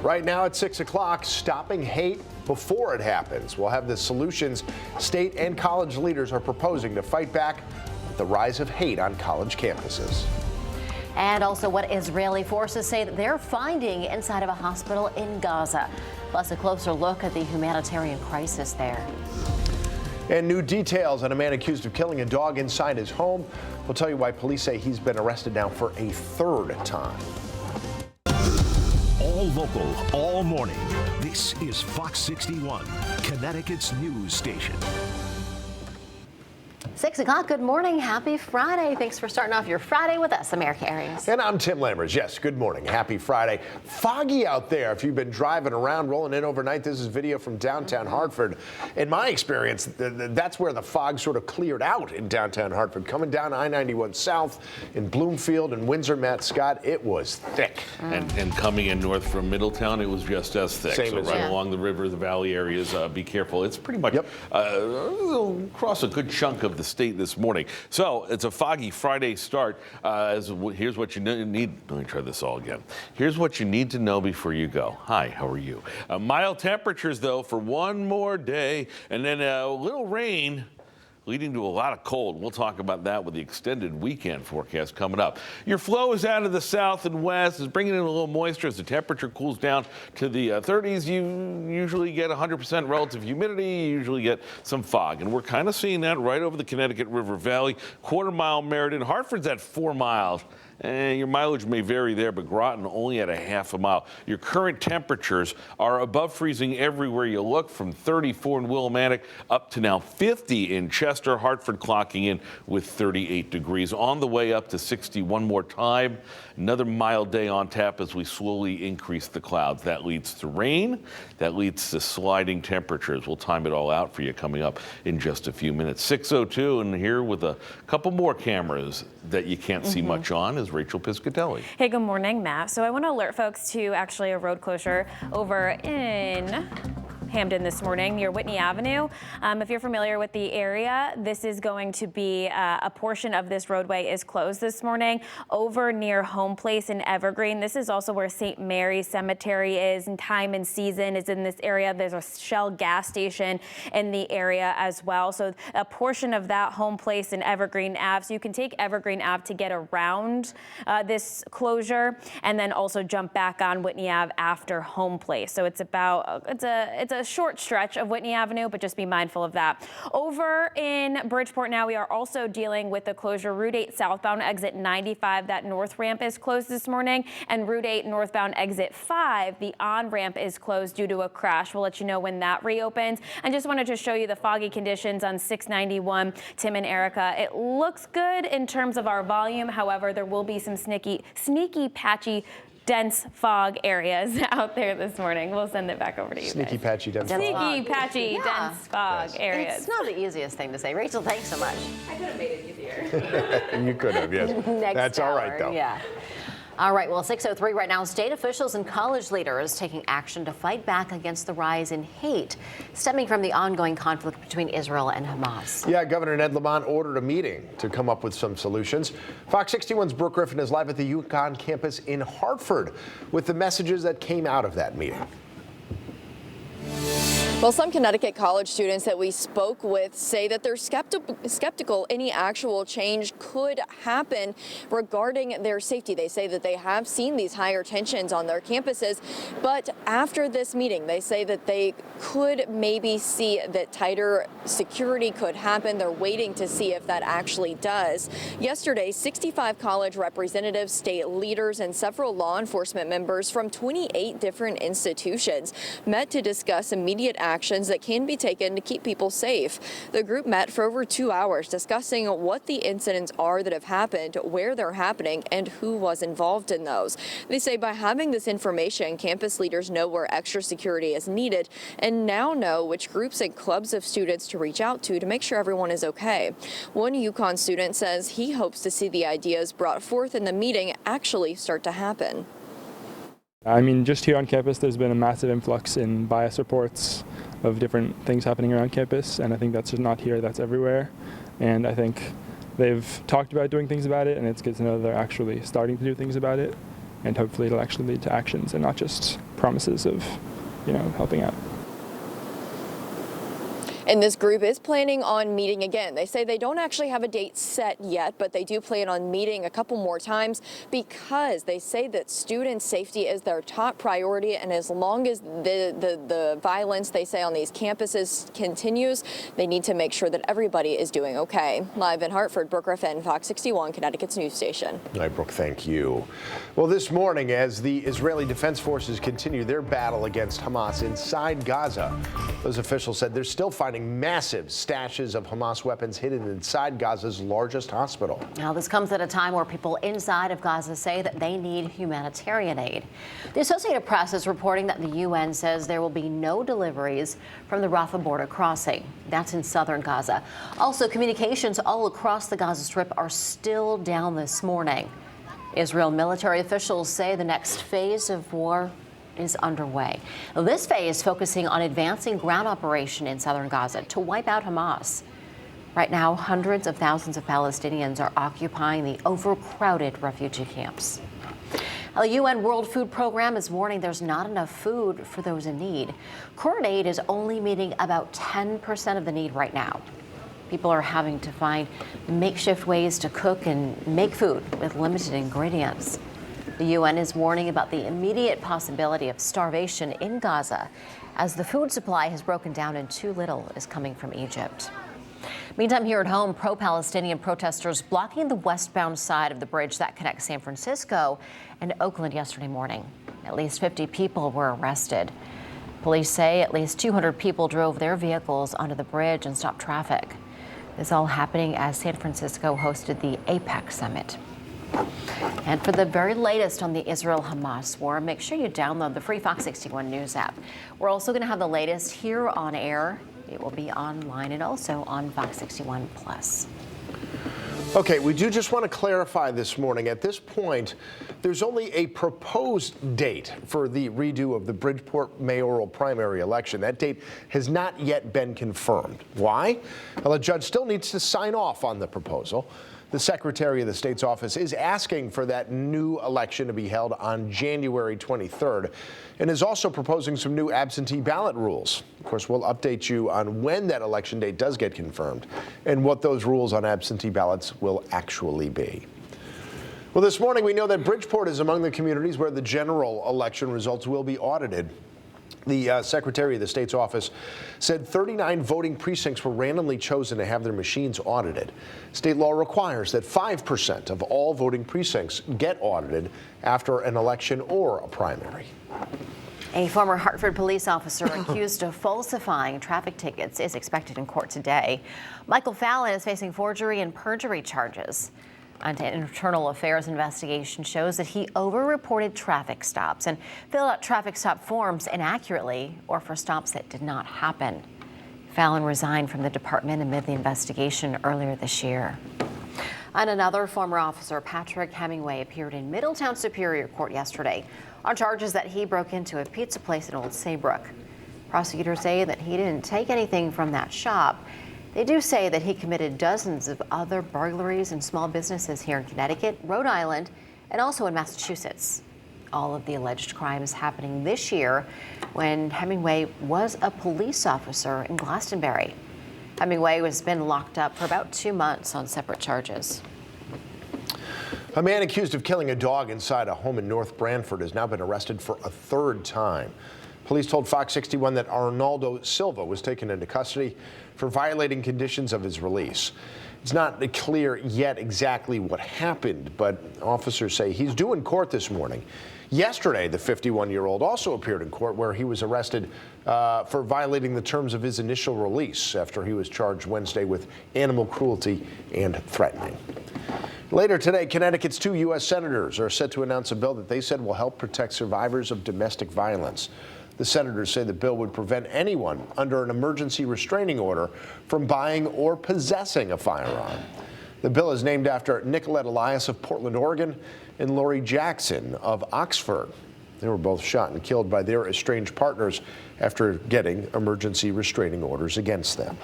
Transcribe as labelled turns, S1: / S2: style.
S1: Right now at 6 o'clock, stopping hate before it happens. We'll have the solutions state and college leaders are proposing to fight back the rise of hate on college campuses.
S2: And also what Israeli forces say that they're finding inside of a hospital in Gaza. Plus a closer look at the humanitarian crisis there.
S1: And new details on a man accused of killing a dog inside his home. We'll tell you why police say he's been arrested now for a third time.
S3: All local, all morning. This is Fox 61, Connecticut's news station.
S2: 6 o'clock, good morning. Happy Friday. Thanks for starting off your Friday with us, America Aries.
S1: And I'm Tim Lammers. Yes, good morning. Happy Friday. Foggy out there if you've been driving around, rolling in overnight. This is video from downtown Hartford. In my experience, that's where the fog sort of cleared out in downtown Hartford. Coming down I-91 South in Bloomfield and Windsor, Matt Scott, it was thick.
S4: And coming in north from Middletown, it was just as thick.
S1: Same
S4: so
S1: as
S4: right along the river, the valley areas, be careful. It's pretty much across a good chunk of the state this morning. So it's a foggy Friday start. Here's what you need. Let me try this all again. Here's what you need to know before you go. Hi, how are you? Mild temperatures, though, for one more day, and then a little rain leading to a lot of cold. We'll talk about that with the extended weekend forecast coming up. Your flow is out of the south and west, is bringing in a little moisture as the temperature cools down to the 30s. You usually get 100% relative humidity. You usually get some fog, and we're kind of seeing that right over the Connecticut River Valley. Quarter-mile Meriden. Hartford's at 4 miles. Your mileage may vary there, but Groton only at a half a mile. Your current temperatures are above freezing everywhere you look, from 34 in Willimantic up to now 50 in Chester. Hartford clocking in with 38 degrees. On the way up to 60 one more time. Another mild day on tap as we slowly increase the clouds. That leads to rain. That leads to sliding temperatures. We'll time it all out for you coming up in just a few minutes. 6:02, and here with a couple more cameras that you can't see much on is Rachel Piscatelli.
S5: Hey, good morning, Matt. So I want to alert folks to actually a road closure over in Hamden this morning near Whitney Avenue. If you're familiar with the area, this is going to be a portion of this roadway is closed this morning over near Home Place in Evergreen. This is also where St. Mary's Cemetery is, and Time and Season is in this area. There's a Shell gas station in the area as well. So a portion of that Home Place in Evergreen Ave. So you can take Evergreen Ave to get around this closure and then also jump back on Whitney Ave after Home Place. So it's about, it's a short stretch of Whitney Avenue, but just be mindful of that. Over in Bridgeport now, we are also dealing with the closure. Route 8 southbound exit 95, that north ramp is closed this morning, and Route 8 northbound exit 5, the on-ramp is closed due to a crash. We'll let you know when that reopens. And just wanted to show you the foggy conditions on 691, Tim and Erica. It looks good in terms of our volume. However, there will be some sneaky, patchy, dense fog areas out there this morning. We'll send it back over to you
S1: Sneaky,
S5: guys.
S1: patchy, dense fog.
S5: Sneaky, patchy, dense fog areas.
S2: It's not the easiest thing to say. Rachel, thanks so much.
S5: I could have made it easier.
S1: You could have, yes. That's all right, though.
S2: Yeah. All right, well, 6:03 right now. State officials and college leaders taking action to fight back against the rise in hate stemming from the ongoing conflict between Israel and Hamas.
S1: Yeah, Governor Ned Lamont ordered a meeting to come up with some solutions. Fox 61's Brooke Griffin is live at the UConn campus in Hartford with the messages that came out of that meeting.
S6: Well, some Connecticut college students that we spoke with say that they're skeptical any actual change could happen regarding their safety. They say that they have seen these higher tensions on their campuses, but after this meeting, they say that they could maybe see that tighter security could happen. They're waiting to see if that actually does. Yesterday, 65 college representatives, state leaders, and several law enforcement members from 28 different institutions met to discuss immediate actions that can be taken to keep people safe. The group met for over 2 hours discussing what the incidents are that have happened, where they're happening, and who was involved in those. They say by having this information, campus leaders know where extra security is needed and now know which groups and clubs of students to reach out to make sure everyone is okay. One UConn student says he hopes to see the ideas brought forth in the meeting actually start to happen.
S7: I mean, just here on campus, there's been a massive influx in bias reports of different things happening around campus, and I think that's just not here, that's everywhere. And I think they've talked about doing things about it, and it's good to know they're actually starting to do things about it. and hopefully it'll actually lead to actions and not just promises of, helping out.
S6: And this group is planning on meeting again. They say they don't actually have a date set yet, but they do plan on meeting a couple more times because they say that student safety is their top priority. And as long as the violence, they say, on these campuses continues, they need to make sure that everybody is doing okay. Live in Hartford, Brooke Griffin, Fox 61, Connecticut's news station.
S1: All right, Brooke, thank you. Well, this morning, as the Israeli Defense Forces continue their battle against Hamas inside Gaza, those officials said they're still finding massive stashes of Hamas weapons hidden inside Gaza's largest hospital.
S2: Now, this comes at a time where people inside of Gaza say that they need humanitarian aid. The Associated Press is reporting that the UN says there will be no deliveries from the Rafah border crossing. That's in southern Gaza. Also, communications all across the Gaza Strip are still down this morning. Israel military officials say the next phase of war is underway. This phase focusing on advancing ground operation in southern Gaza to wipe out Hamas. Right now, hundreds of thousands of Palestinians are occupying the overcrowded refugee camps. The UN World Food Program is warning there's not enough food for those in need. Current aid is only meeting about 10% of the need right now. People are having to find makeshift ways to cook and make food with limited ingredients. The UN is warning about the immediate possibility of starvation in Gaza as the food supply has broken down and too little is coming from Egypt. Meantime, here at home, pro-Palestinian protesters blocking the westbound side of the bridge that connects San Francisco and Oakland yesterday morning. At least 50 people were arrested. Police say at least 200 people drove their vehicles onto the bridge and stopped traffic. This all happening as San Francisco hosted the APEC summit. And for the very latest on the Israel-Hamas war, make sure you download the free Fox 61 News app. We're also going to have the latest here on air. It will be online and also on Fox 61 Plus.
S1: Okay, we do just want to clarify this morning. At this point, there's only a proposed date for the redo of the Bridgeport mayoral primary election. That date has not yet been confirmed. Why? Well, a judge still needs to sign off on the proposal. The Secretary of the State's office is asking for that new election to be held on January 23rd and is also proposing some new absentee ballot rules. Of course, we'll update you on when that election date does get confirmed and what those rules on absentee ballots will actually be. Well, this morning we know that Bridgeport is among the communities where the general election results will be audited. The Secretary of the State's office said 39 voting precincts were randomly chosen to have their machines audited. State law requires that 5% of all voting precincts get audited after an election or a primary.
S2: A former Hartford police officer accused of falsifying traffic tickets is expected in court today. Michael Fallon is facing forgery and perjury charges. An internal affairs investigation shows that he overreported traffic stops and filled out traffic stop forms inaccurately or for stops that did not happen. Fallon resigned from the department amid the investigation earlier this year. And another former officer, Patrick Hemingway, appeared in Middletown Superior Court yesterday on charges that he broke into a pizza place in Old Saybrook. Prosecutors say that he didn't take anything from that shop. They do say that he committed dozens of other burglaries in small businesses here in Connecticut, Rhode Island, and also in Massachusetts. All of the alleged crimes happening this year when Hemingway was a police officer in Glastonbury. Hemingway has been locked up for about 2 months on separate charges.
S1: A man accused of killing a dog inside a home in North Branford has now been arrested for a third time. Police told Fox 61 that Arnaldo Silva was taken into custody for violating conditions of his release. It's not clear yet exactly what happened, but officers say he's due in court this morning. Yesterday, the 51-year-old also appeared in court where he was arrested for violating the terms of his initial release after he was charged Wednesday with animal cruelty and threatening. Later today, Connecticut's 2 U.S. senators are set to announce a bill that they said will help protect survivors of domestic violence. The senators say the bill would prevent anyone under an emergency restraining order from buying or possessing a firearm. The bill is named after Nicolette Elias of Portland, Oregon, and Lori Jackson of Oxford. They were both shot and killed by their estranged partners after getting emergency restraining orders against them.